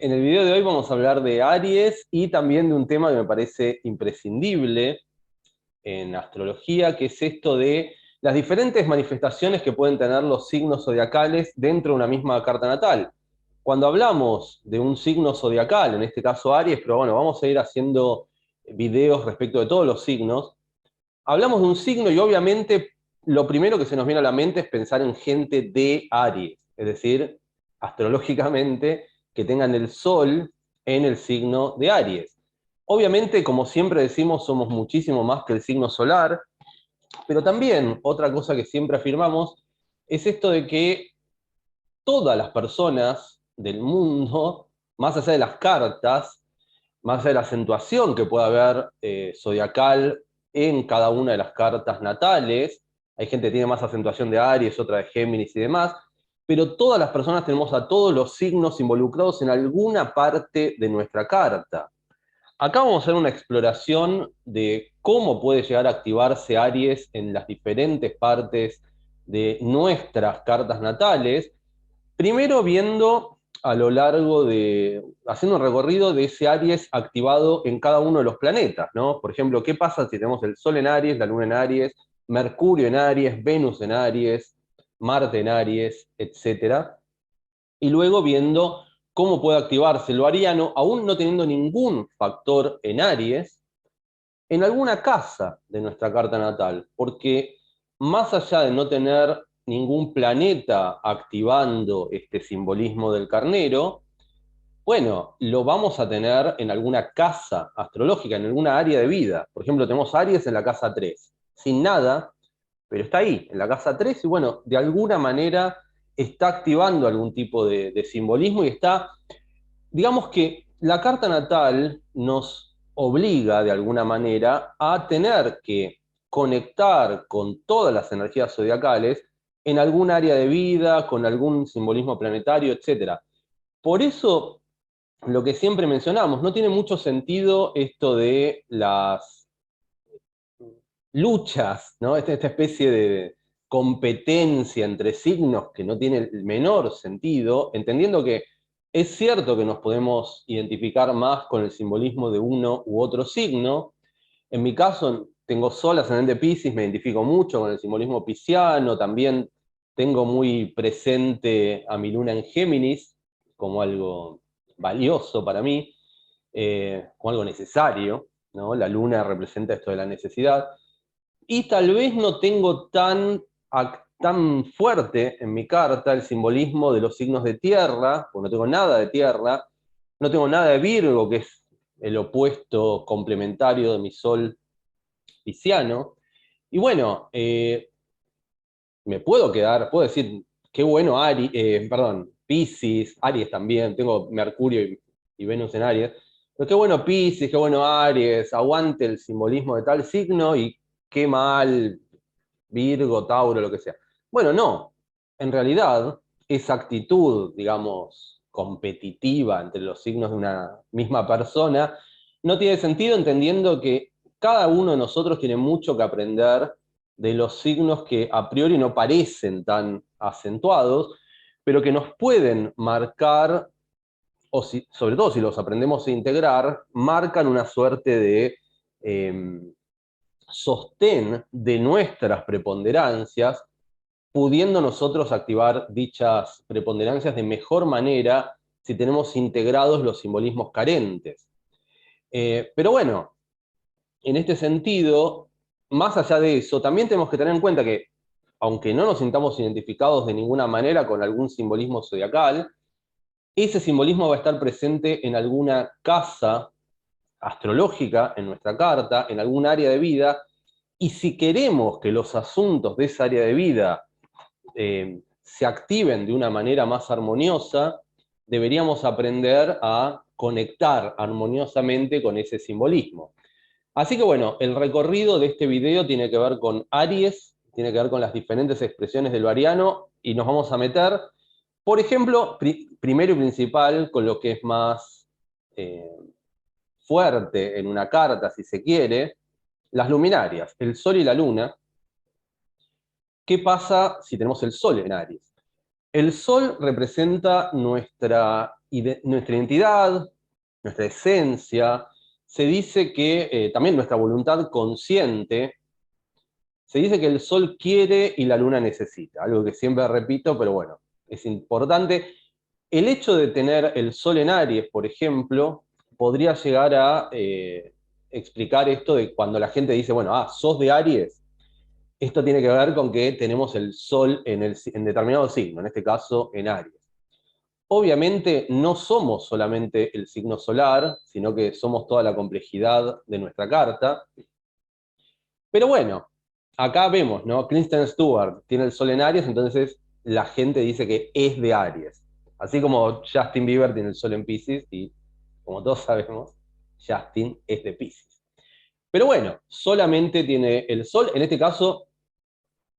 En el video de hoy vamos a hablar de Aries y también de un tema que me parece imprescindible en astrología, que es esto de las diferentes manifestaciones que pueden tener los signos zodiacales dentro de una misma carta natal. Cuando hablamos de un signo zodiacal, en este caso Aries, pero bueno, vamos a ir haciendo videos respecto de todos los signos, hablamos de un signo y obviamente lo primero que se nos viene a la mente es pensar en gente de Aries, es decir, astrológicamente, que tengan el Sol en el signo de Aries. Obviamente, como siempre decimos, somos muchísimo más que el signo solar, pero también otra cosa que siempre afirmamos es esto de que todas las personas del mundo, más allá de las cartas, más allá de la acentuación que pueda haber zodiacal en cada una de las cartas natales, hay gente que tiene más acentuación de Aries, otra de Géminis y demás, pero todas las personas tenemos a todos los signos involucrados en alguna parte de nuestra carta. Acá vamos a hacer una exploración de cómo puede llegar a activarse Aries en las diferentes partes de nuestras cartas natales. Primero viendo a lo largo de, haciendo un recorrido de ese Aries activado en cada uno de los planetas, ¿no? Por ejemplo, ¿qué pasa si tenemos el Sol en Aries, la Luna en Aries, Mercurio en Aries, Venus en Aries, Marte en Aries, etcétera? Y luego viendo cómo puede activarse lo ariano, aún no teniendo ningún factor en Aries, en alguna casa de nuestra carta natal, porque más allá de no tener ningún planeta activando este simbolismo del carnero, bueno, lo vamos a tener en alguna casa astrológica, en alguna área de vida. Por ejemplo, tenemos Aries en la casa 3, sin nada, pero está ahí, en la casa 3, y bueno, de alguna manera está activando algún tipo de simbolismo y está, digamos que la carta natal nos obliga de alguna manera a tener que conectar con todas las energías zodiacales en algún área de vida, con algún simbolismo planetario, etcétera. Por eso, lo que siempre mencionamos, no tiene mucho sentido esto de las luchas, ¿no? Esta especie de competencia entre signos que no tiene el menor sentido, entendiendo que es cierto que nos podemos identificar más con el simbolismo de uno u otro signo. En mi caso, tengo Sol ascendente Piscis, me identifico mucho con el simbolismo pisciano, también tengo muy presente a mi luna en Géminis como algo valioso para mí, como algo necesario, ¿no? La luna representa esto de la necesidad. Y tal vez no tengo tan fuerte en mi carta el simbolismo de los signos de tierra, porque no tengo nada de tierra, no tengo nada de Virgo, que es el opuesto complementario de mi sol pisciano. Y bueno, me puedo quedar, puedo decir, qué bueno Aries, perdón, Piscis, Aries también, tengo Mercurio y Venus en Aries, pero qué bueno Piscis, qué bueno Aries, aguante el simbolismo de tal signo y qué mal Virgo, Tauro, lo que sea. Bueno, no. En realidad, esa actitud, digamos, competitiva entre los signos de una misma persona, no tiene sentido entendiendo que cada uno de nosotros tiene mucho que aprender de los signos que a priori no parecen tan acentuados, pero que nos pueden marcar, o si, sobre todo si los aprendemos a integrar, marcan una suerte de eh, sostén de nuestras preponderancias, pudiendo nosotros activar dichas preponderancias de mejor manera si tenemos integrados los simbolismos carentes. Pero bueno, en este sentido, más allá de eso, también tenemos que tener en cuenta que, aunque no nos sintamos identificados de ninguna manera con algún simbolismo zodiacal, ese simbolismo va a estar presente en alguna casa astrológica, en nuestra carta, en algún área de vida, y si queremos que los asuntos de esa área de vida se activen de una manera más armoniosa, deberíamos aprender a conectar armoniosamente con ese simbolismo. Así que bueno, el recorrido de este video tiene que ver con Aries, tiene que ver con las diferentes expresiones del ariano, y nos vamos a meter, por ejemplo, primero y principal, con lo que es más eh, fuerte en una carta, si se quiere, las luminarias, el Sol y la Luna. ¿Qué pasa si tenemos el Sol en Aries? El sol representa nuestra identidad, nuestra esencia. Se dice que también nuestra voluntad consciente. Se dice que el sol quiere y la luna necesita, algo que siempre repito, pero bueno, es importante. El hecho de tener el sol en Aries, por ejemplo, podría llegar a explicar esto de cuando la gente dice, bueno, sos de Aries. Esto tiene que ver con que tenemos el sol en determinado signo, en este caso en Aries. Obviamente no somos solamente el signo solar, sino que somos toda la complejidad de nuestra carta. Pero bueno, acá vemos, ¿no? Kristen Stewart tiene el sol en Aries, entonces la gente dice que es de Aries. Así como Justin Bieber tiene el sol en Pisces, y como todos sabemos, Justin es de Pisces. Pero bueno, solamente tiene el sol. En este caso,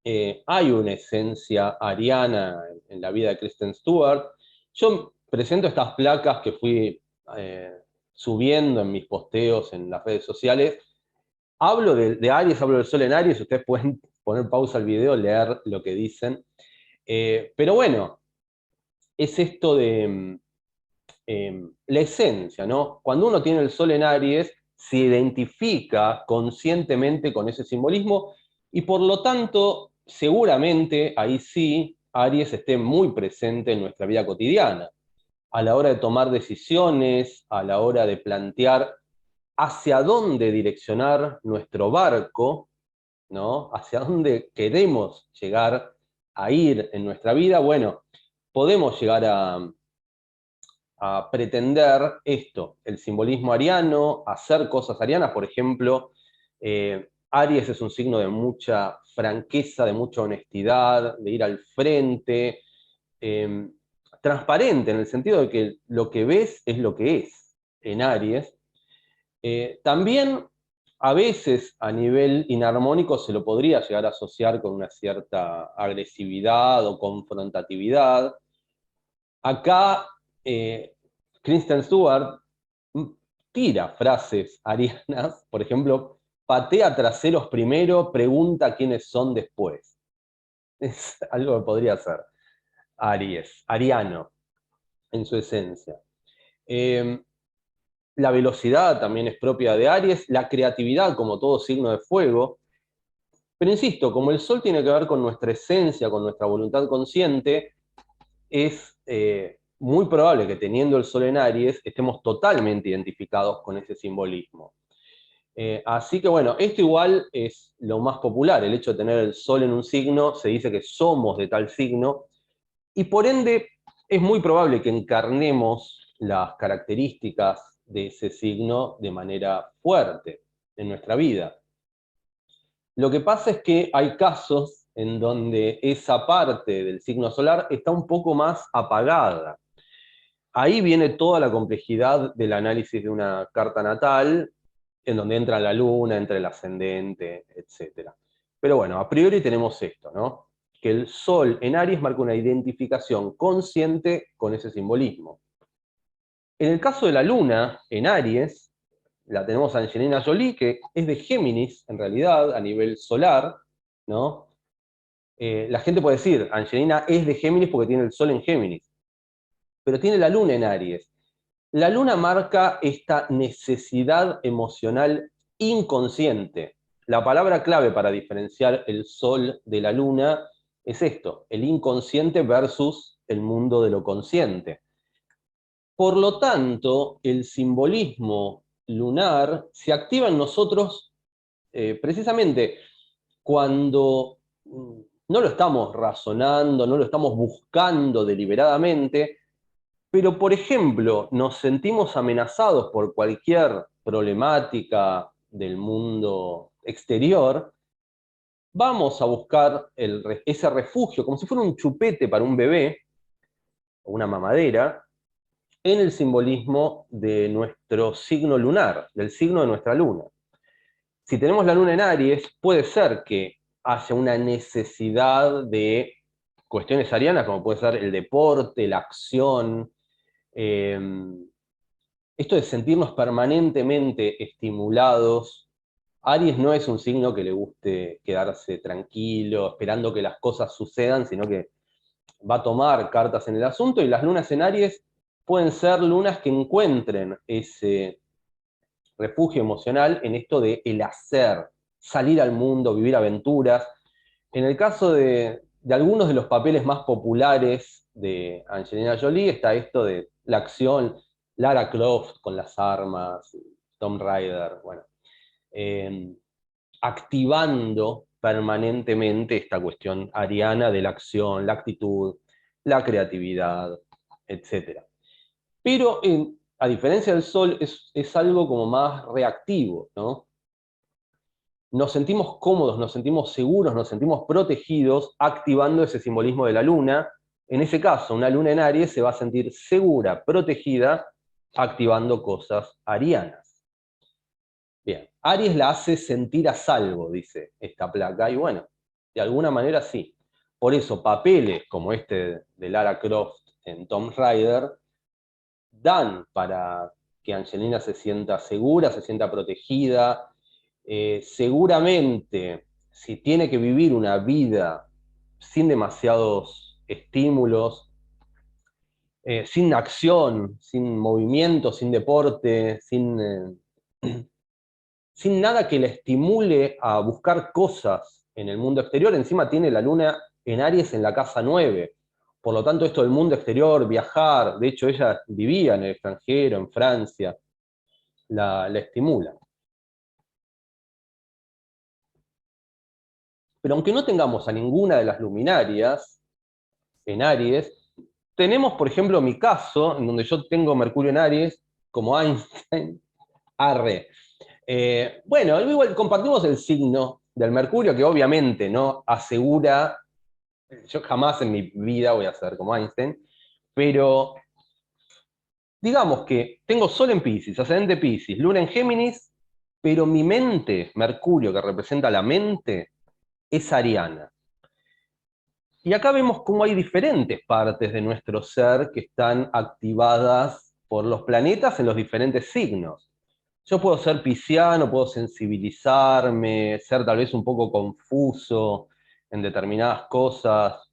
hay una esencia ariana en la vida de Kristen Stewart. Yo presento estas placas que fui eh, subiendo en mis posteos en las redes sociales. Hablo de Aries, hablo del sol en Aries, ustedes pueden poner pausa al video, leer lo que dicen. Pero bueno, es esto de la esencia, ¿no? Cuando uno tiene el sol en Aries, se identifica conscientemente con ese simbolismo y por lo tanto, seguramente ahí sí, Aries esté muy presente en nuestra vida cotidiana, a la hora de tomar decisiones, a la hora de plantear hacia dónde direccionar nuestro barco, ¿no? Hacia dónde queremos llegar a ir en nuestra vida. Bueno, podemos llegar a pretender esto, el simbolismo ariano, hacer cosas arianas. Por ejemplo, Aries es un signo de mucha franqueza, de mucha honestidad, de ir al frente, eh, transparente en el sentido de que lo que ves es lo que es en Aries. También a veces a nivel inarmónico se lo podría llegar a asociar con una cierta agresividad o confrontatividad. Acá Kristen Stewart tira frases arianas, por ejemplo, patea traseros primero, pregunta quiénes son después. Es algo que podría ser Aries, ariano, en su esencia. Eh, la velocidad también es propia de Aries, la creatividad como todo signo de fuego. Pero insisto, como el Sol tiene que ver con nuestra esencia, con nuestra voluntad consciente, es muy probable que teniendo el Sol en Aries estemos totalmente identificados con ese simbolismo. Así que bueno, esto igual es lo más popular, el hecho de tener el Sol en un signo, se dice que somos de tal signo, y por ende es muy probable que encarnemos las características de ese signo de manera fuerte en nuestra vida. Lo que pasa es que hay casos en donde esa parte del signo solar está un poco más apagada. Ahí viene toda la complejidad del análisis de una carta natal, en donde entra la luna, entra el ascendente, etc. Pero bueno, a priori tenemos esto, ¿no? Que el Sol en Aries marca una identificación consciente con ese simbolismo. En el caso de la luna en Aries, la tenemos a Angelina Jolie, que es de Géminis, en realidad, a nivel solar, ¿no? La gente puede decir, Angelina es de Géminis porque tiene el Sol en Géminis, pero tiene la luna en Aries. La luna marca esta necesidad emocional inconsciente. La palabra clave para diferenciar el Sol de la luna es esto, el inconsciente versus el mundo de lo consciente. Por lo tanto, el simbolismo lunar se activa en nosotros precisamente cuando no lo estamos razonando, no lo estamos buscando deliberadamente, pero por ejemplo nos sentimos amenazados por cualquier problemática del mundo exterior, vamos a buscar ese refugio, como si fuera un chupete para un bebé, o una mamadera, en el simbolismo de nuestro signo lunar, del signo de nuestra luna. Si tenemos la luna en Aries, puede ser que haya una necesidad de cuestiones arianas, como puede ser el deporte, la acción, eh, esto de sentirnos permanentemente estimulados. Aries no es un signo que le guste quedarse tranquilo, esperando que las cosas sucedan, sino que va a tomar cartas en el asunto, y las lunas en Aries pueden ser lunas que encuentren ese refugio emocional en esto de el hacer, salir al mundo, vivir aventuras. En el caso de algunos de los papeles más populares de Angelina Jolie está esto de la acción, Lara Croft con las armas, Tomb Raider, bueno, eh, activando permanentemente esta cuestión ariana de la acción, la actitud, la creatividad, etc. Pero a diferencia del Sol, es algo como más reactivo, ¿no? Nos sentimos cómodos, nos sentimos seguros, nos sentimos protegidos activando ese simbolismo de la luna. En ese caso, una luna en Aries se va a sentir segura, protegida, activando cosas arianas. Bien, Aries la hace sentir a salvo, dice esta placa, y bueno, de alguna manera sí. Por eso papeles como este de Lara Croft en Tomb Raider dan para que Angelina se sienta segura, se sienta protegida. Seguramente, si tiene que vivir una vida sin demasiados estímulos, sin acción, sin movimiento, sin deporte, sin nada que la estimule a buscar cosas en el mundo exterior, encima tiene la luna en Aries en la casa 9. Por lo tanto, esto del mundo exterior, viajar, de hecho ella vivía en el extranjero, en Francia, la estimula. Pero aunque no tengamos a ninguna de las luminarias en Aries, tenemos, por ejemplo, mi caso, en donde yo tengo Mercurio en Aries, como Einstein, arre. Bueno, igual compartimos el signo del Mercurio, que obviamente no asegura, yo jamás en mi vida voy a ser como Einstein, pero digamos que tengo Sol en Piscis, ascendente Piscis, Luna en Géminis, pero mi mente, Mercurio, que representa la mente, es ariana. Y acá vemos cómo hay diferentes partes de nuestro ser que están activadas por los planetas en los diferentes signos. Yo puedo ser pisciano, puedo sensibilizarme, ser tal vez un poco confuso en determinadas cosas.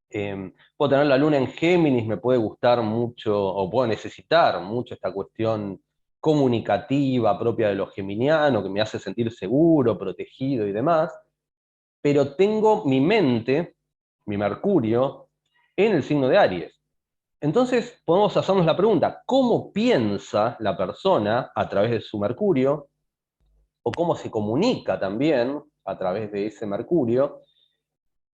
Puedo tener la luna en Géminis, me puede gustar mucho, o puedo necesitar mucho esta cuestión comunicativa propia de lo geminiano, que me hace sentir seguro, protegido y demás, pero tengo mi mente, mi Mercurio, en el signo de Aries. Entonces podemos hacernos la pregunta, ¿cómo piensa la persona a través de su Mercurio? ¿O cómo se comunica también a través de ese Mercurio?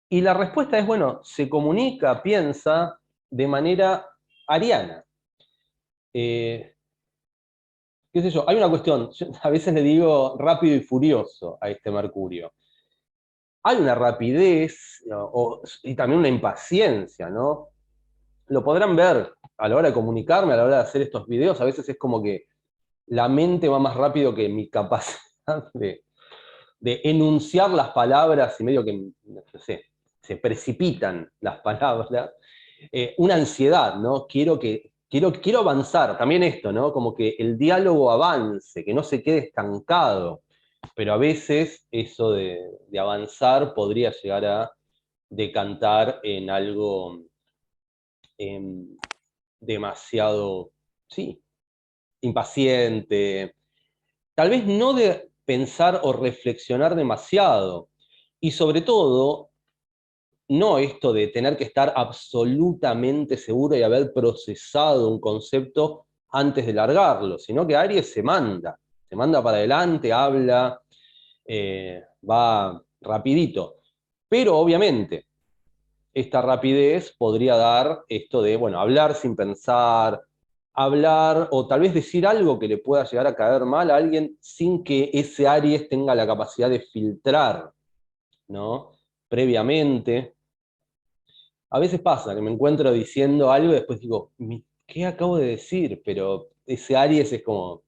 Y la respuesta es, bueno, se comunica, piensa de manera ariana. Eh, ¿Qué sé yo? Hay una cuestión, yo a veces le digo rápido y furioso a este Mercurio. Hay una rapidez, ¿no? Y también una impaciencia, ¿no? Lo podrán ver a la hora de comunicarme, a la hora de hacer estos videos, a veces es como que la mente va más rápido que mi capacidad de enunciar las palabras y medio que, no sé, se precipitan las palabras. Una ansiedad, ¿no? Quiero avanzar, también esto, ¿no? Como que el diálogo avance, que no se quede estancado, pero a veces eso de avanzar podría llegar a decantar en algo em, demasiado, sí, impaciente, tal vez no de pensar o reflexionar demasiado, y sobre todo, no esto de tener que estar absolutamente seguro y haber procesado un concepto antes de largarlo, sino que Aries se manda para adelante, habla, va rapidito. Pero obviamente, esta rapidez podría dar esto de, bueno, hablar sin pensar, hablar o tal vez decir algo que le pueda llegar a caer mal a alguien sin que ese Aries tenga la capacidad de filtrar, ¿no? Previamente. A veces pasa que me encuentro diciendo algo y después digo, ¿qué acabo de decir? Pero ese Aries es como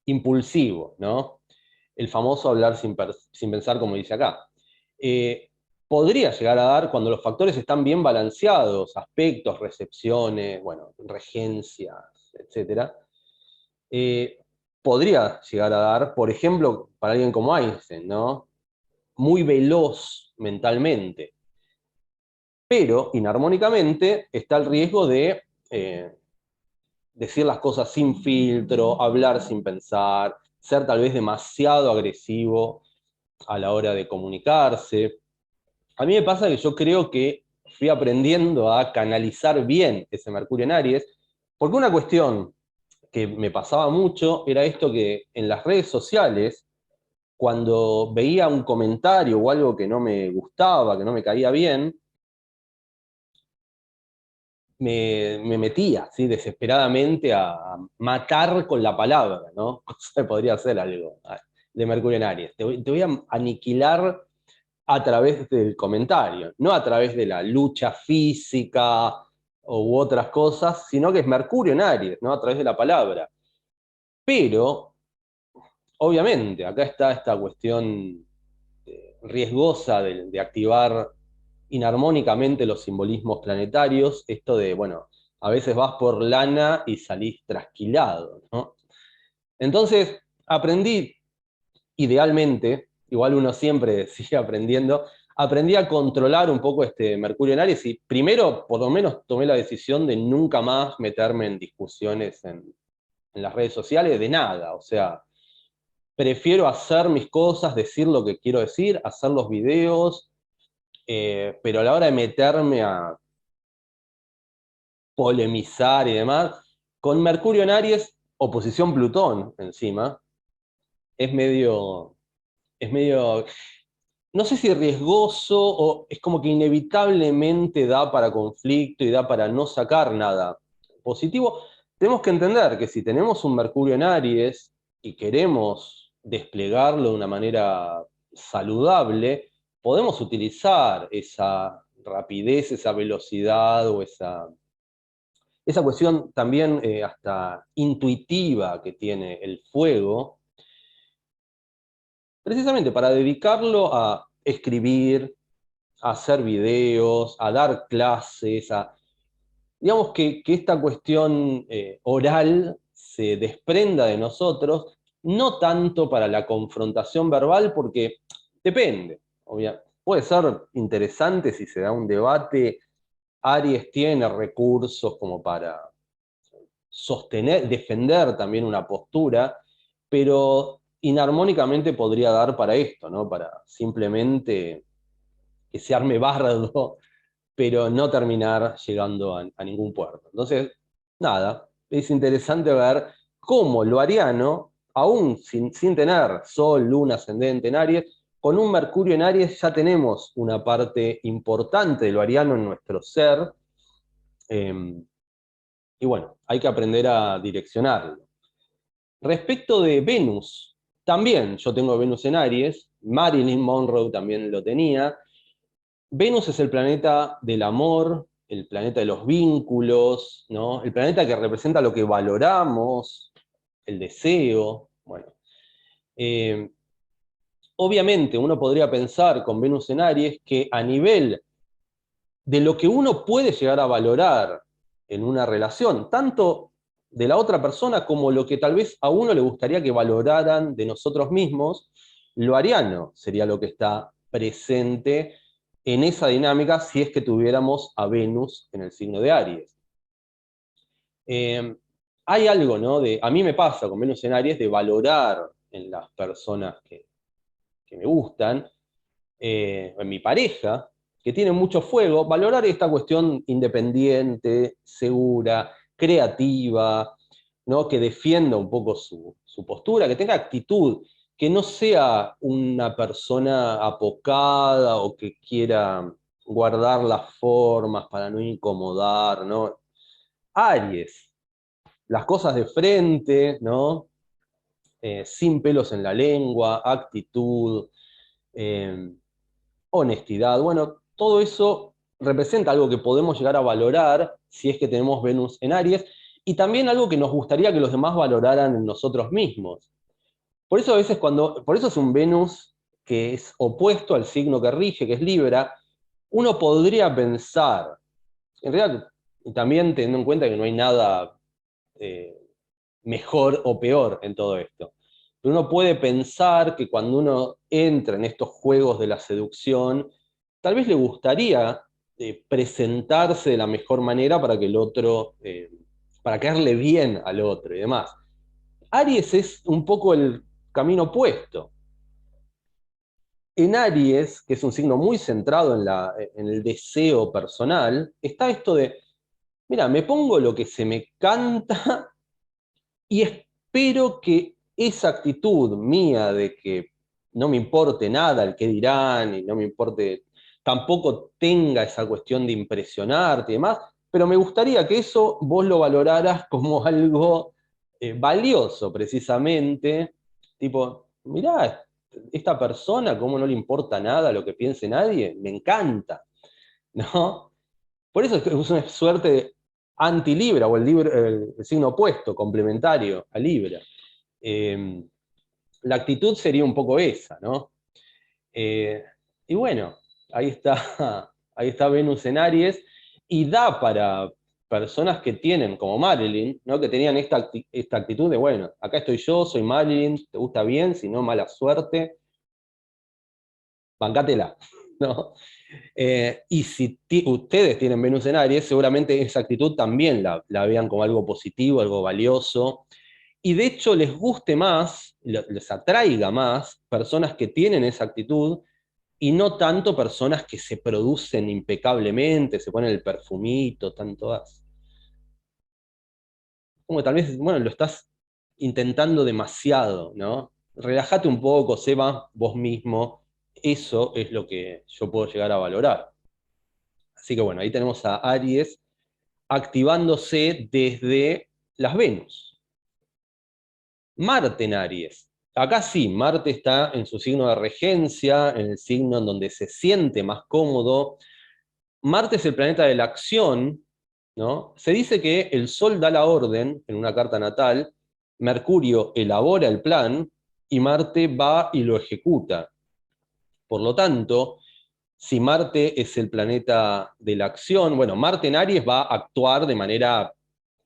impulsivo, ¿no? El famoso hablar sin pensar, como dice acá. Eh, Podría llegar a dar, cuando los factores están bien balanceados, aspectos, recepciones, bueno, regencias, etcétera, eh, podría llegar a dar, por ejemplo, para alguien como Einstein, ¿no? Muy veloz mentalmente. Pero inarmónicamente está el riesgo de decir las cosas sin filtro, hablar sin pensar, ser tal vez demasiado agresivo a la hora de comunicarse. A mí me pasa que yo creo que fui aprendiendo a canalizar bien ese Mercurio en Aries, porque una cuestión que me pasaba mucho era esto que en las redes sociales, cuando veía un comentario o algo que no me gustaba, que no me caía bien, me metía ¿sí? Desesperadamente a matar con la palabra, ¿no? Cosa que podría ser algo de Mercurio en Aries. Te voy a aniquilar a través del comentario, no a través de la lucha física u otras cosas, sino que es Mercurio en Aries, ¿no? A través de la palabra. Pero, obviamente, acá está esta cuestión riesgosa de activar inarmónicamente los simbolismos planetarios, esto de, bueno, a veces vas por lana y salís trasquilado, ¿no? Entonces, aprendí, idealmente, igual uno siempre sigue aprendiendo, aprendí a controlar un poco este Mercurio en Aries y primero, por lo menos, tomé la decisión de nunca más meterme en discusiones en las redes sociales de nada, o sea, prefiero hacer mis cosas, decir lo que quiero decir, hacer los videos, pero a la hora de meterme a polemizar y demás, con Mercurio en Aries, oposición Plutón encima, es medio, no sé si riesgoso o es como que inevitablemente da para conflicto y da para no sacar nada positivo. Tenemos que entender que si tenemos un Mercurio en Aries y queremos desplegarlo de una manera saludable, podemos utilizar esa rapidez, esa velocidad o esa cuestión también hasta intuitiva que tiene el fuego, precisamente para dedicarlo a escribir, a hacer videos, a dar clases, digamos que esta cuestión oral se desprenda de nosotros, no tanto para la confrontación verbal, porque depende, puede ser interesante si se da un debate. Aries tiene recursos como para sostener, defender también una postura, pero inarmónicamente podría dar para esto, ¿no? Para simplemente que se arme bardo, pero no terminar llegando a ningún puerto. Entonces, nada, es interesante ver cómo lo ariano, aún sin tener Sol, Luna, ascendente en Aries, con un Mercurio en Aries ya tenemos una parte importante de lo ariano en nuestro ser, eh, y bueno, hay que aprender a direccionarlo. Respecto de Venus, también yo tengo Venus en Aries, Marilyn Monroe también lo tenía. Venus es el planeta del amor, el planeta de los vínculos, ¿no? El planeta que representa lo que valoramos, el deseo. Bueno, eh, obviamente uno podría pensar con Venus en Aries que a nivel de lo que uno puede llegar a valorar en una relación, tanto de la otra persona como lo que tal vez a uno le gustaría que valoraran de nosotros mismos, lo ariano sería lo que está presente en esa dinámica si es que tuviéramos a Venus en el signo de Aries. Hay algo, ¿no? A mí me pasa con Venus en Aries de valorar en las personas que me gustan, en mi pareja, que tiene mucho fuego, valorar esta cuestión independiente, segura, creativa, ¿no? Que defienda un poco su postura, que tenga actitud, que no sea una persona apocada o que quiera guardar las formas para no incomodar, ¿no? Aries, las cosas de frente, ¿no? Sin pelos en la lengua, actitud, eh, honestidad. Bueno, todo eso representa algo que podemos llegar a valorar si es que tenemos Venus en Aries y también algo que nos gustaría que los demás valoraran en nosotros mismos. Por eso a veces por eso es un Venus que es opuesto al signo que rige, que es Libra, uno podría pensar, en realidad, y también teniendo en cuenta que no hay nada eh, mejor o peor en todo esto, pero uno puede pensar que cuando uno entra en estos juegos de la seducción, tal vez le gustaría presentarse de la mejor manera para que el otro, para caerle bien al otro y demás. Aries es un poco el camino opuesto. En Aries, que es un signo muy centrado en el deseo personal, está esto de, mira, me pongo lo que se me canta y espero que esa actitud mía de que no me importe nada el que dirán y no me importe, tampoco tenga esa cuestión de impresionarte y demás, pero me gustaría que eso vos lo valoraras como algo valioso precisamente, tipo, mirá, esta persona, cómo no le importa nada lo que piense nadie, me encanta, ¿no? Por eso es una suerte de anti-Libra, o el signo opuesto, complementario a Libra. Eh, la actitud sería un poco esa, ¿no? Eh, y bueno, ahí está, ahí está Venus en Aries, y da para personas que tienen, como Marilyn, ¿no? Que tenían esta actitud de, bueno, acá estoy yo, soy Marilyn, te gusta bien, si no, mala suerte, bancátela, ¿no? Y si ustedes tienen Venus en Aries, seguramente esa actitud también la vean como algo positivo, algo valioso, y de hecho les guste más, les atraiga más personas que tienen esa actitud y no tanto personas que se producen impecablemente, se ponen el perfumito, tanto as. Como tal vez, bueno, lo estás intentando demasiado, ¿no? Relájate un poco, Seba, vos mismo. Eso es lo que yo puedo llegar a valorar. Así que bueno, ahí tenemos a Aries activándose desde las Venus. Marte en Aries. Acá sí, Marte está en su signo de regencia, en el signo en donde se siente más cómodo. Marte es el planeta de la acción, ¿no? Se dice que el Sol da la orden en una carta natal, Mercurio elabora el plan y Marte va y lo ejecuta. Por lo tanto, si Marte es el planeta de la acción, bueno, Marte en Aries va a actuar de manera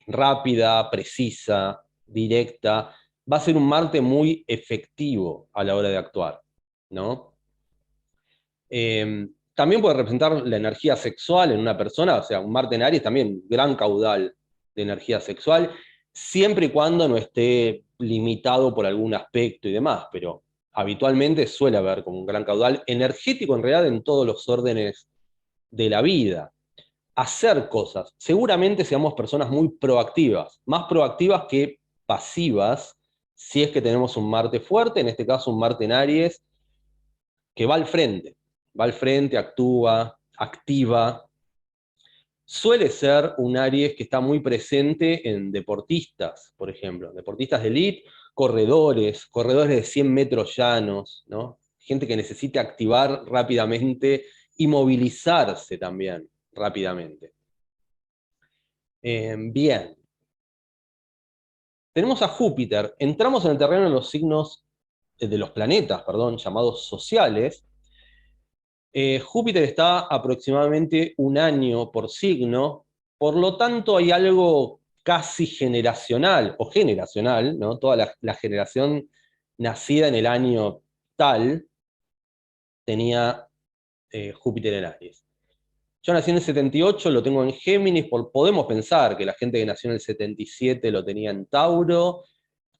rápida, precisa, directa, va a ser un Marte muy efectivo a la hora de actuar, ¿no? También puede representar la energía sexual en una persona, o sea, un Marte en Aries también, gran caudal de energía sexual, siempre y cuando no esté limitado por algún aspecto y demás, pero habitualmente suele haber como un gran caudal energético en realidad en todos los órdenes de la vida. Hacer cosas, seguramente seamos personas muy proactivas, más proactivas que pasivas, si es que tenemos un Marte fuerte, en este caso un Marte en Aries, que va al frente, actúa, activa. Suele ser un Aries que está muy presente en deportistas, por ejemplo, deportistas de elite, corredores de 100 metros llanos, ¿no? Gente que necesita activar rápidamente y movilizarse también rápidamente. Bien, tenemos a Júpiter, entramos en el terreno de los signos, de los planetas, perdón, llamados sociales. Júpiter está aproximadamente un año por signo, por lo tanto hay algo casi generacional, o generacional, ¿no? Toda la generación nacida en el año tal tenía Júpiter en Aries. Yo nací en el 78, lo tengo en Géminis, podemos pensar que la gente que nació en el 77 lo tenía en Tauro,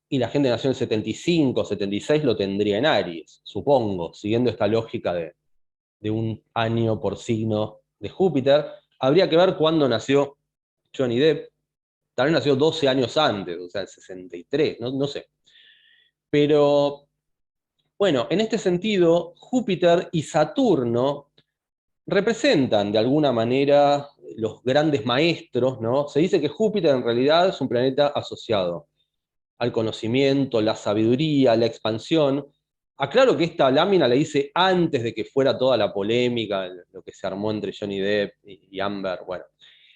y la gente que nació en el 75, 76 lo tendría en Aries, supongo, siguiendo esta lógica de un año por signo de Júpiter. Habría que ver cuándo nació Johnny Depp. Tal vez nació 12 años antes, o sea, el 63, no sé. Pero bueno, en este sentido, Júpiter y Saturno representan de alguna manera los grandes maestros, ¿no? Se dice que Júpiter en realidad es un planeta asociado al conocimiento, la sabiduría, la expansión. Aclaro que esta lámina la hice antes de que fuera toda la polémica, lo que se armó entre Johnny Depp y Amber, bueno.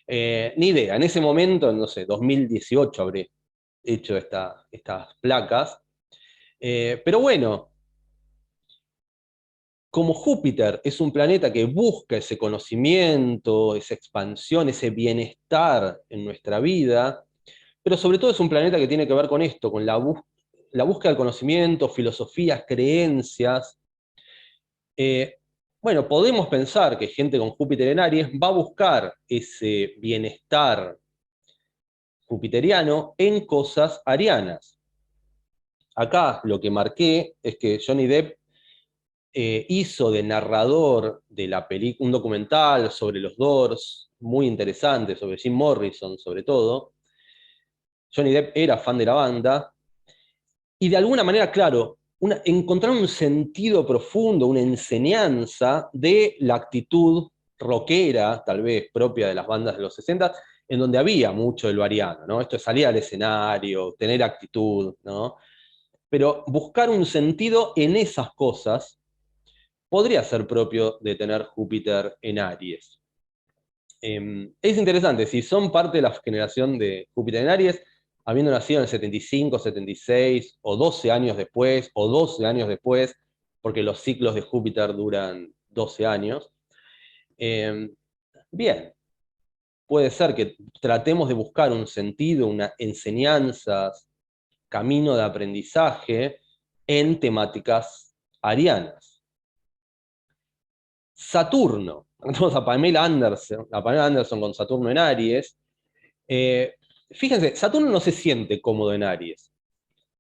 Ni idea, en ese momento, no sé, 2018 habré hecho estas placas. Pero bueno, como Júpiter es un planeta que busca ese conocimiento, esa expansión, ese bienestar en nuestra vida, pero sobre todo es un planeta que tiene que ver con esto, con la búsqueda del conocimiento, filosofías, creencias. bueno, podemos pensar que gente con Júpiter en Aries va a buscar ese bienestar jupiteriano en cosas arianas. Acá lo que marqué es que Johnny Depp hizo de narrador de la película un documental sobre los Doors, muy interesante, sobre Jim Morrison sobre todo. Johnny Depp era fan de la banda, y de alguna manera, claro, encontrar un sentido profundo, una enseñanza de la actitud rockera, tal vez propia de las bandas de los 60, en donde había mucho de lo ariano, ¿no? Esto de salir al escenario, tener actitud, ¿no? Pero buscar un sentido en esas cosas podría ser propio de tener Júpiter en Aries. Es interesante, si son parte de la generación de Júpiter en Aries, habiendo nacido en el 75, 76, o 12 años después, o 12 años después, porque los ciclos de Júpiter duran 12 años, eh, bien, puede ser que tratemos de buscar un sentido, una enseñanza, camino de aprendizaje en temáticas arianas. Saturno, tenemos a Pamela Anderson con Saturno en Aries. Fíjense, Saturno no se siente cómodo en Aries,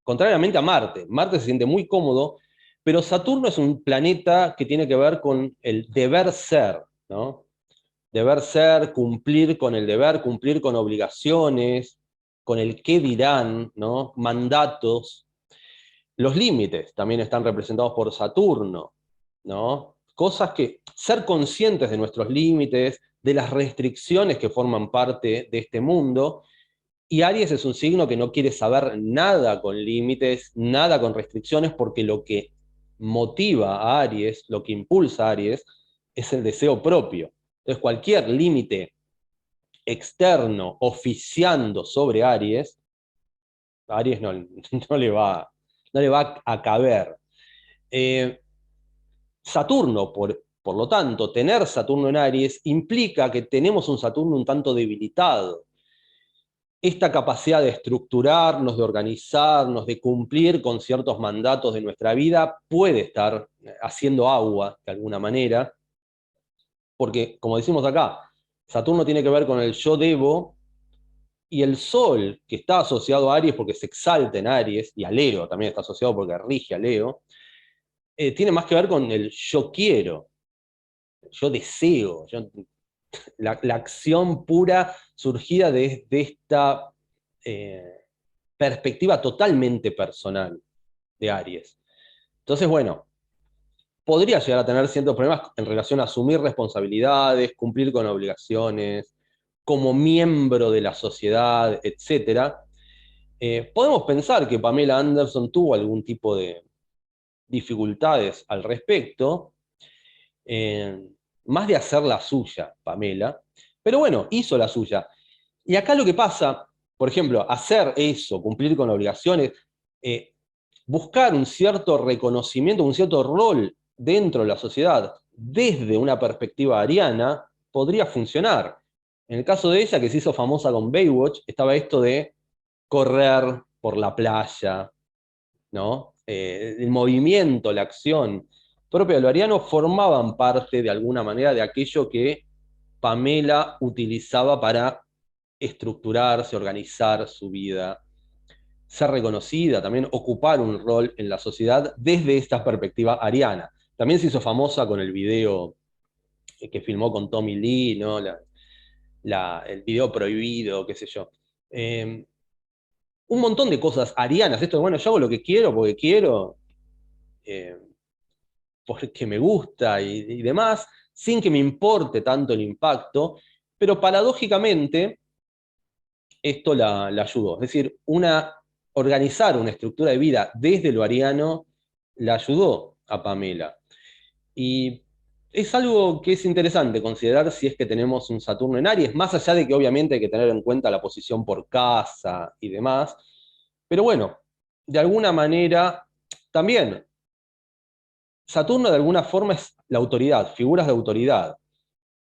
contrariamente a Marte. Marte se siente muy cómodo, pero Saturno es un planeta que tiene que ver con el deber ser, ¿no? Deber ser, cumplir con el deber, cumplir con obligaciones, con el qué dirán, ¿no? Mandatos. Los límites también están representados por Saturno, ¿no? Cosas que, ser conscientes de nuestros límites, de las restricciones que forman parte de este mundo, y Aries es un signo que no quiere saber nada con límites, nada con restricciones, porque lo que motiva a Aries, lo que impulsa a Aries, es el deseo propio. Entonces, cualquier límite externo oficiando sobre Aries, a Aries no le va a caber. Eh, Saturno, por lo tanto, tener Saturno en Aries implica que tenemos un Saturno un tanto debilitado. Esta capacidad de estructurarnos, de organizarnos, de cumplir con ciertos mandatos de nuestra vida puede estar haciendo agua de alguna manera, porque, como decimos acá, Saturno tiene que ver con el yo debo, y el Sol, que está asociado a Aries porque se exalta en Aries, y a Leo también está asociado porque rige a Leo, tiene más que ver con el yo quiero, yo deseo, la acción pura surgida de esta perspectiva totalmente personal de Aries. Entonces, bueno, podría llegar a tener ciertos problemas en relación a asumir responsabilidades, cumplir con obligaciones, como miembro de la sociedad, etc. Podemos pensar que Pamela Anderson tuvo algún tipo de dificultades al respecto, eh, más de hacer la suya, Pamela, pero bueno, hizo la suya. Y acá lo que pasa, por ejemplo, hacer eso, cumplir con obligaciones, eh, buscar un cierto reconocimiento, un cierto rol dentro de la sociedad desde una perspectiva ariana, podría funcionar. En el caso de ella, que se hizo famosa con Baywatch, estaba esto de correr por la playa, ¿no? El movimiento, la acción propia de lo ariano formaban parte de alguna manera de aquello que Pamela utilizaba para estructurarse, organizar su vida, ser reconocida, también ocupar un rol en la sociedad desde esta perspectiva ariana. También se hizo famosa con el video que filmó con Tommy Lee, ¿no? El video prohibido, qué sé yo. Eh, un montón de cosas arianas, esto de, bueno, yo hago lo que quiero porque quiero, eh, porque me gusta y demás, sin que me importe tanto el impacto, pero paradójicamente esto la ayudó. Es decir, organizar una estructura de vida desde lo ariano la ayudó a Pamela. Y es algo que es interesante considerar si es que tenemos un Saturno en Aries, más allá de que obviamente hay que tener en cuenta la posición por casa y demás. Pero bueno, de alguna manera, también Saturno de alguna forma es la autoridad, figuras de autoridad.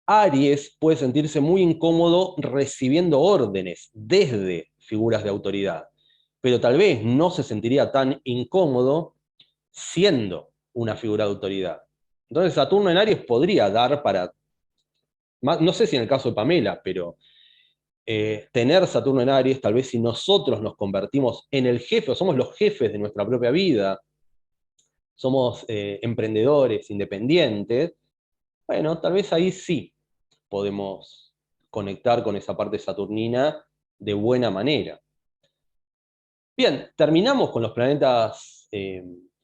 Aries puede sentirse muy incómodo recibiendo órdenes desde figuras de autoridad, pero tal vez no se sentiría tan incómodo siendo una figura de autoridad. Entonces Saturno en Aries podría dar para, no sé si en el caso de Pamela, pero tener Saturno en Aries, tal vez si nosotros nos convertimos en el jefe, o somos los jefes de nuestra propia vida, somos emprendedores, independientes, bueno, tal vez ahí sí podemos conectar con esa parte saturnina de buena manera. Bien, terminamos con los planetas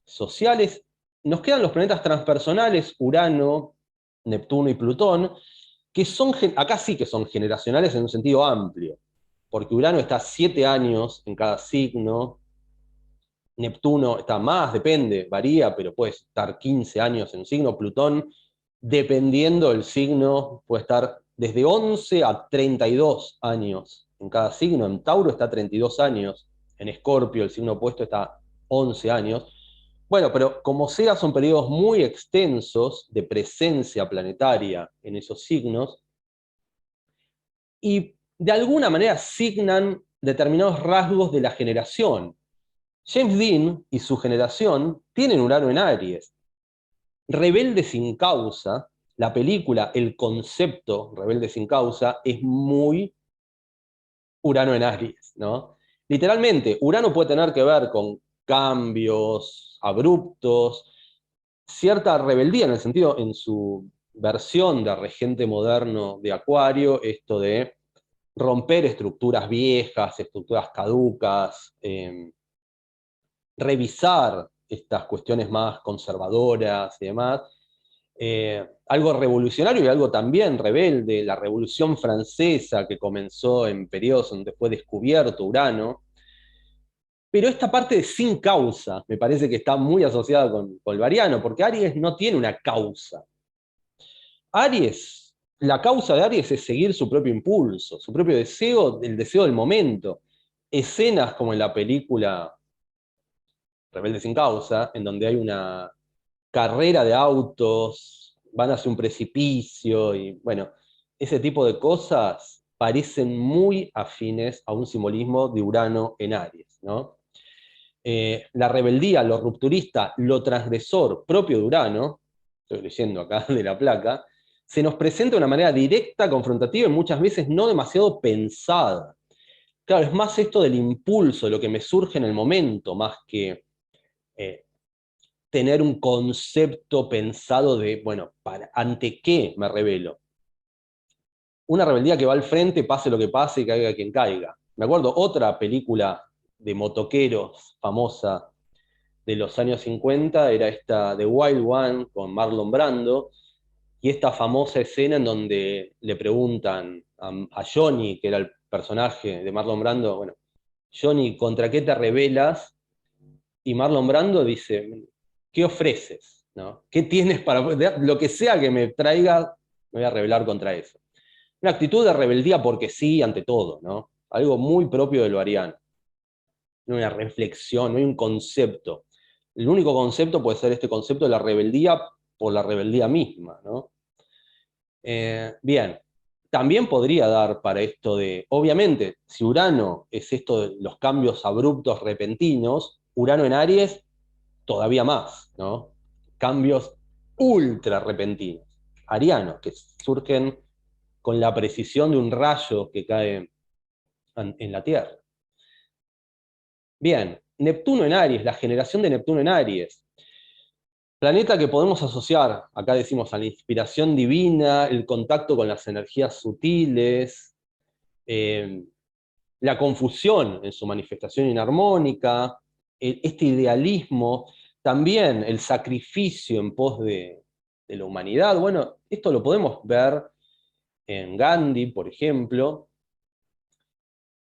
sociales. Nos quedan los planetas transpersonales, Urano, Neptuno y Plutón, que son, acá sí que son generacionales en un sentido amplio, porque Urano está 7 años en cada signo, Neptuno está más, depende, varía, pero puede estar 15 años en un signo, Plutón, dependiendo del signo, puede estar desde 11 a 32 años en cada signo, en Tauro está 32 años, en Escorpio, el signo opuesto, está 11 años. Bueno, pero como sea, son periodos muy extensos de presencia planetaria en esos signos, y de alguna manera signan determinados rasgos de la generación. James Dean y su generación tienen Urano en Aries. Rebelde sin causa, la película, el concepto Rebelde sin causa, es muy Urano en Aries, ¿no? Literalmente, Urano puede tener que ver con cambios abruptos, cierta rebeldía en el sentido, en su versión de regente moderno de Acuario, esto de romper estructuras viejas, estructuras caducas, revisar estas cuestiones más conservadoras y demás. Algo revolucionario y algo también rebelde, la Revolución Francesa que comenzó en periodos donde fue descubierto Urano. Pero esta parte de sin causa me parece que está muy asociada con Bolvariano, porque Aries no tiene una causa. Aries, la causa de Aries es seguir su propio impulso, su propio deseo, el deseo del momento. Escenas como en la película Rebelde sin causa, en donde hay una carrera de autos, van hacia un precipicio, y bueno, ese tipo de cosas parecen muy afines a un simbolismo de Urano en Aries, ¿no? La rebeldía, lo rupturista, lo transgresor propio de Urano, estoy leyendo acá de la placa, se nos presenta de una manera directa, confrontativa y muchas veces no demasiado pensada. Claro, es más esto del impulso, lo que me surge en el momento, más que eh, tener un concepto pensado de, bueno, ¿ante qué me rebelo? Una rebeldía que va al frente, pase lo que pase y caiga quien caiga. Me acuerdo otra película de motoqueros famosa de los años 50, era esta The Wild One con Marlon Brando, y esta famosa escena en donde le preguntan a Johnny, que era el personaje de Marlon Brando, bueno, Johnny, ¿contra qué te rebelas? Y Marlon Brando dice, ¿qué ofreces? ¿No? ¿Qué tienes para... Lo que sea que me traiga, me voy a rebelar contra eso. Una actitud de rebeldía porque sí ante todo, ¿no? Algo muy propio del ariano. No hay una reflexión, no hay un concepto. El único concepto puede ser este concepto de la rebeldía por la rebeldía misma, ¿no? Bien, también podría dar para esto de, obviamente, si Urano es esto de los cambios abruptos, repentinos, Urano en Aries todavía más, ¿no? Cambios ultra repentinos, arianos, que surgen con la precisión de un rayo que cae en la Tierra. Bien, Neptuno en Aries, la generación de Neptuno en Aries. Planeta que podemos asociar, acá decimos, a la inspiración divina, el contacto con las energías sutiles, eh, la confusión en su manifestación inarmónica, este idealismo, también el sacrificio en pos de la humanidad. Bueno, esto lo podemos ver en Gandhi, por ejemplo.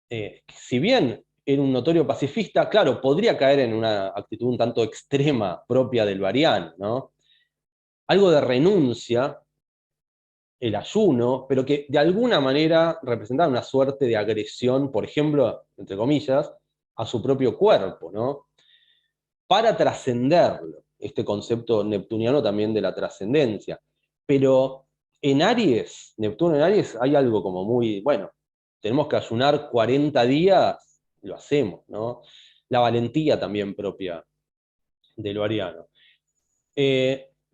Si bien era un notorio pacifista, claro, podría caer en una actitud un tanto extrema propia del Varian, ¿no? Algo de renuncia, el ayuno, pero que de alguna manera representaba una suerte de agresión, por ejemplo, entre comillas, a su propio cuerpo, ¿no? Para trascenderlo, este concepto neptuniano también de la trascendencia. Pero en Aries, Neptuno en Aries, hay algo como muy, bueno, tenemos que ayunar 40 días, lo hacemos, ¿no? La valentía también propia de lo ariano.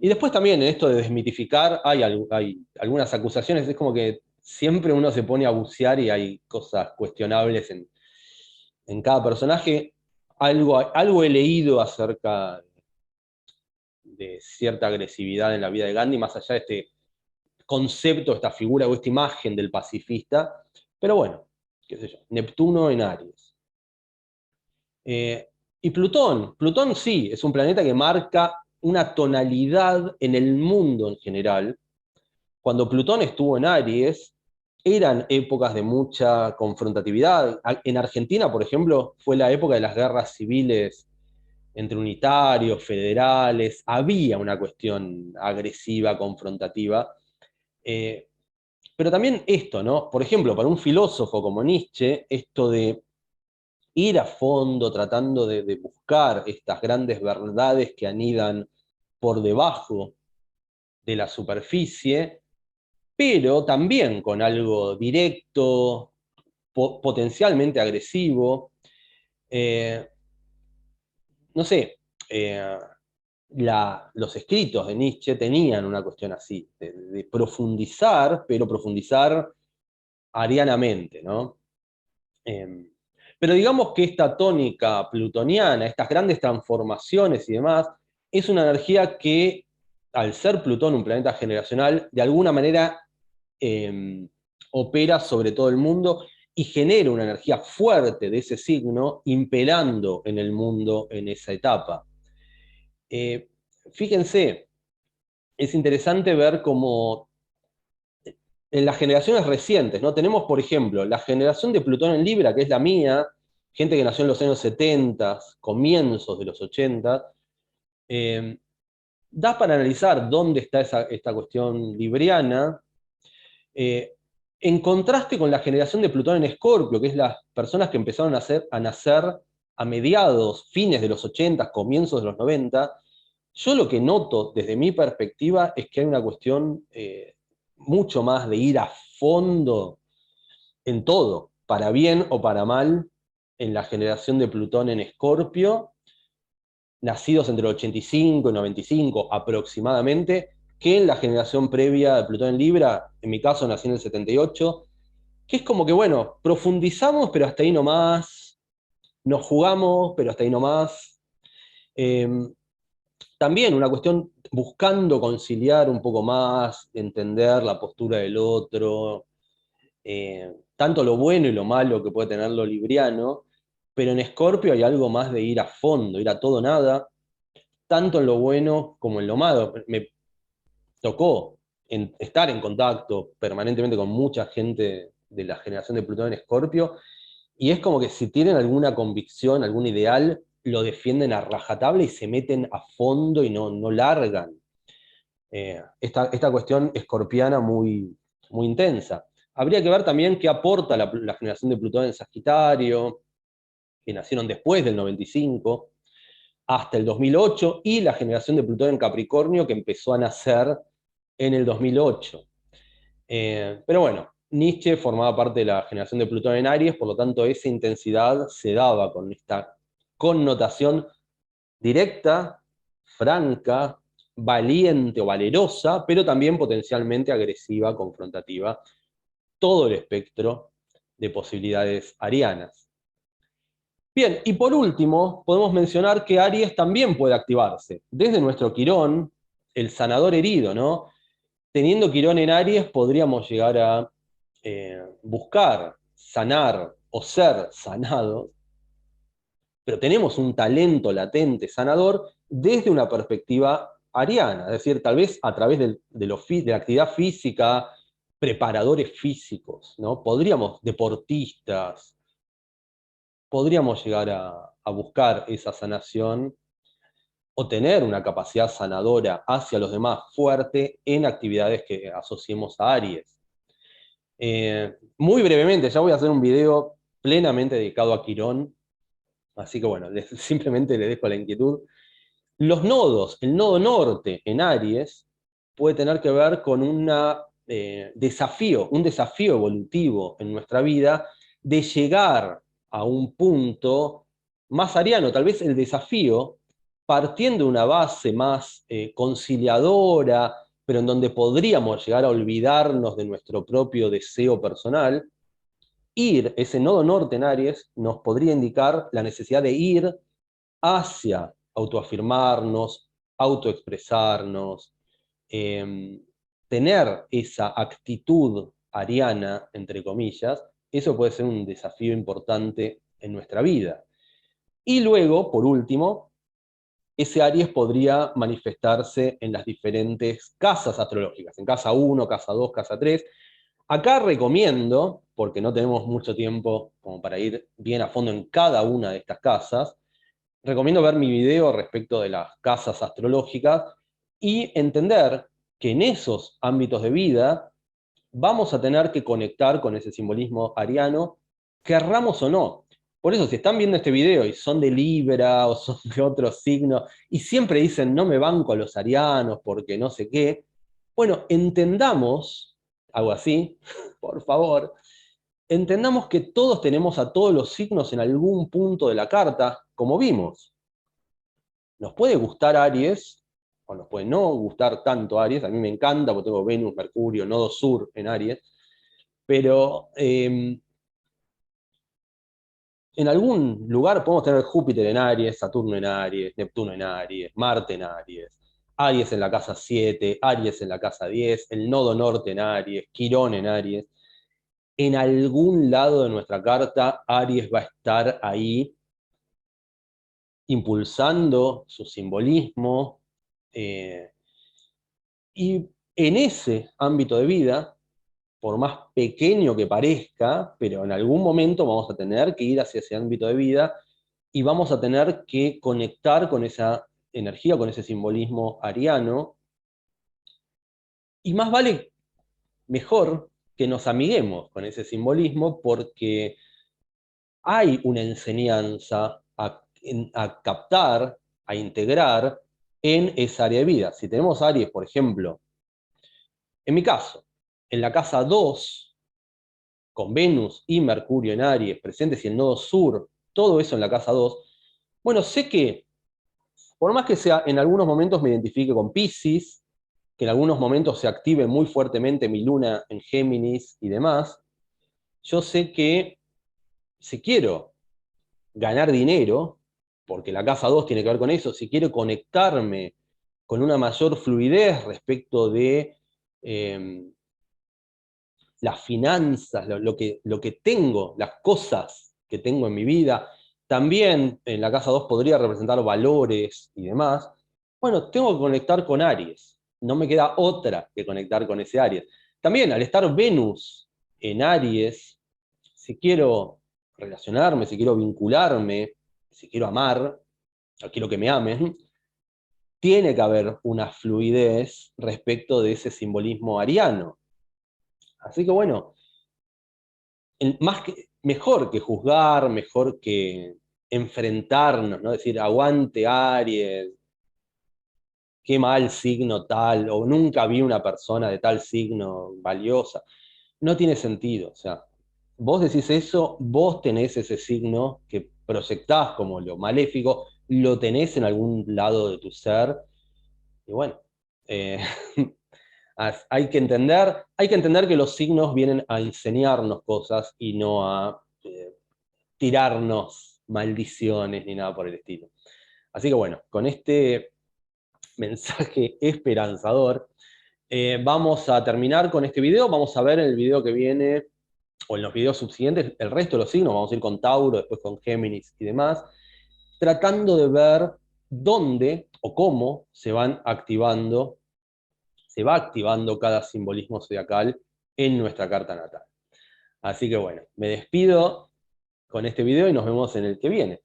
Y después también en esto de desmitificar, hay algunas acusaciones, es como que siempre uno se pone a bucear y hay cosas cuestionables en cada personaje. Algo he leído acerca de cierta agresividad en la vida de Gandhi, más allá de este concepto, esta figura o esta imagen del pacifista, pero bueno, qué sé yo, Neptuno en Aries. Eh, y Plutón sí, es un planeta que marca una tonalidad en el mundo en general. Cuando Plutón estuvo en Aries, eran épocas de mucha confrontatividad. En Argentina, por ejemplo, fue la época de las guerras civiles entre unitarios, federales, había una cuestión agresiva, confrontativa. Eh, pero también esto, ¿no? Por ejemplo, para un filósofo como Nietzsche, esto de ir a fondo, tratando de buscar estas grandes verdades que anidan por debajo de la superficie, pero también con algo directo, potencialmente agresivo. Eh, no sé, eh, los escritos de Nietzsche tenían una cuestión así, de profundizar, pero profundizar arianamente, ¿no? Eh, pero digamos que esta tónica plutoniana, estas grandes transformaciones y demás, es una energía que, al ser Plutón un planeta generacional, de alguna manera eh, opera sobre todo el mundo y genera una energía fuerte de ese signo, imperando en el mundo en esa etapa. Eh, Fíjense, es interesante ver cómo en las generaciones recientes, ¿no? Tenemos, por ejemplo, la generación de Plutón en Libra, que es la mía, gente que nació en los años 70, comienzos de los 80, eh, da para analizar dónde está esta cuestión libriana, eh, en contraste con la generación de Plutón en Escorpio, que es las personas que empezaron a nacer a mediados, fines de los 80, comienzos de los 90. Yo lo que noto desde mi perspectiva es que hay una cuestión mucho más de ir a fondo en todo, para bien o para mal, en la generación de Plutón en Escorpio, nacidos entre el 85 y 95 aproximadamente, que en la generación previa de Plutón en Libra, en mi caso nací en el 78, que es como que, bueno, profundizamos, pero hasta ahí nomás, nos jugamos, pero hasta ahí nomás. Eh, También una cuestión buscando conciliar un poco más, entender la postura del otro, tanto lo bueno y lo malo que puede tener lo libriano, pero en Escorpio hay algo más de ir a fondo, ir a todo nada, tanto en lo bueno como en lo malo. Me tocó estar en contacto permanentemente con mucha gente de la generación de Plutón en Escorpio, y es como que si tienen alguna convicción, algún ideal, lo defienden a rajatabla y se meten a fondo y no largan. Esta cuestión escorpiana muy intensa. Habría que ver también qué aporta la generación de Plutón en Sagitario, que nacieron después del 95, hasta el 2008, y la generación de Plutón en Capricornio, que empezó a nacer en el 2008. Pero bueno, Nietzsche formaba parte de la generación de Plutón en Aries, por lo tanto esa intensidad se daba con esta connotación directa, franca, valiente o valerosa, pero también potencialmente agresiva, confrontativa, todo el espectro de posibilidades arianas. Bien, y por último, podemos mencionar que Aries también puede activarse. Desde nuestro Quirón, el sanador herido, ¿no? Teniendo Quirón en Aries, podríamos llegar a buscar, sanar o ser sanados, pero tenemos un talento latente sanador desde una perspectiva ariana, es decir, tal vez a través de la actividad física, preparadores físicos, ¿no? Podríamos, deportistas, podríamos llegar a buscar esa sanación o tener una capacidad sanadora hacia los demás fuerte en actividades que asociemos a Aries. Muy brevemente, ya voy a hacer un video plenamente dedicado a Quirón, así que bueno, simplemente le dejo la inquietud. Los nodos, el nodo norte en Aries puede tener que ver con un desafío evolutivo en nuestra vida de llegar a un punto más ariano. Tal vez el desafío partiendo de una base más conciliadora, pero en donde podríamos llegar a olvidarnos de nuestro propio deseo personal, ese nodo norte en Aries nos podría indicar la necesidad de ir hacia autoafirmarnos, autoexpresarnos, tener esa actitud ariana, entre comillas. Eso puede ser un desafío importante en nuestra vida. Y luego, por último, ese Aries podría manifestarse en las diferentes casas astrológicas, en casa 1, casa 2, casa 3. Acá recomiendo, porque no tenemos mucho tiempo como para ir bien a fondo en cada una de estas casas, recomiendo ver mi video respecto de las casas astrológicas y entender que en esos ámbitos de vida vamos a tener que conectar con ese simbolismo ariano, querramos o no. Por eso, si están viendo este video y son de Libra o son de otro signo, y siempre dicen, no me banco a los arianos porque no sé qué, bueno, entendamos, algo así, por favor, entendamos que todos tenemos a todos los signos en algún punto de la carta, como vimos. Nos puede gustar Aries, o nos puede no gustar tanto Aries, a mí me encanta porque tengo Venus, Mercurio, nodo sur en Aries, pero en algún lugar podemos tener Júpiter en Aries, Saturno en Aries, Neptuno en Aries, Marte en Aries, Aries en la casa 7, Aries en la casa 10, el nodo norte en Aries, Quirón en Aries. En algún lado de nuestra carta, Aries va a estar ahí impulsando su simbolismo, y en ese ámbito de vida, por más pequeño que parezca, pero en algún momento vamos a tener que ir hacia ese ámbito de vida y vamos a tener que conectar con esa energía, con ese simbolismo ariano, y más vale, mejor, que nos amiguemos con ese simbolismo porque hay una enseñanza a captar, a integrar en esa área de vida. Si tenemos Aries, por ejemplo, en mi caso, en la casa 2, con Venus y Mercurio en Aries presentes y el nodo sur, todo eso en la casa 2, bueno, sé que, por más que sea en algunos momentos me identifique con Piscis, que en algunos momentos se active muy fuertemente mi luna en Géminis y demás, yo sé que si quiero ganar dinero, porque la casa 2 tiene que ver con eso, si quiero conectarme con una mayor fluidez respecto de las finanzas, lo que tengo, las cosas que tengo en mi vida, también en la casa 2 podría representar valores y demás, bueno, tengo que conectar con Aries, no me queda otra que conectar con ese Aries. También al estar Venus en Aries, si quiero relacionarme, si quiero vincularme, si quiero amar, o quiero que me amen, tiene que haber una fluidez respecto de ese simbolismo ariano. Así que bueno, mejor que juzgar, mejor que enfrentarnos, ¿no? Decir, aguante Aries, qué mal signo tal, o nunca vi una persona de tal signo valiosa. No tiene sentido, o sea, vos decís eso, vos tenés ese signo que proyectás como lo maléfico, lo tenés en algún lado de tu ser, y bueno, eh, hay que entender que los signos vienen a enseñarnos cosas y no a tirarnos maldiciones ni nada por el estilo. Así que bueno, con este mensaje esperanzador, vamos a terminar con este video. Vamos a ver en el video que viene, o en los videos subsiguientes, el resto de los signos. Vamos a ir con Tauro, después con Géminis y demás, tratando de ver dónde o cómo se va activando cada simbolismo zodiacal en nuestra carta natal. Así que bueno, me despido con este video y nos vemos en el que viene.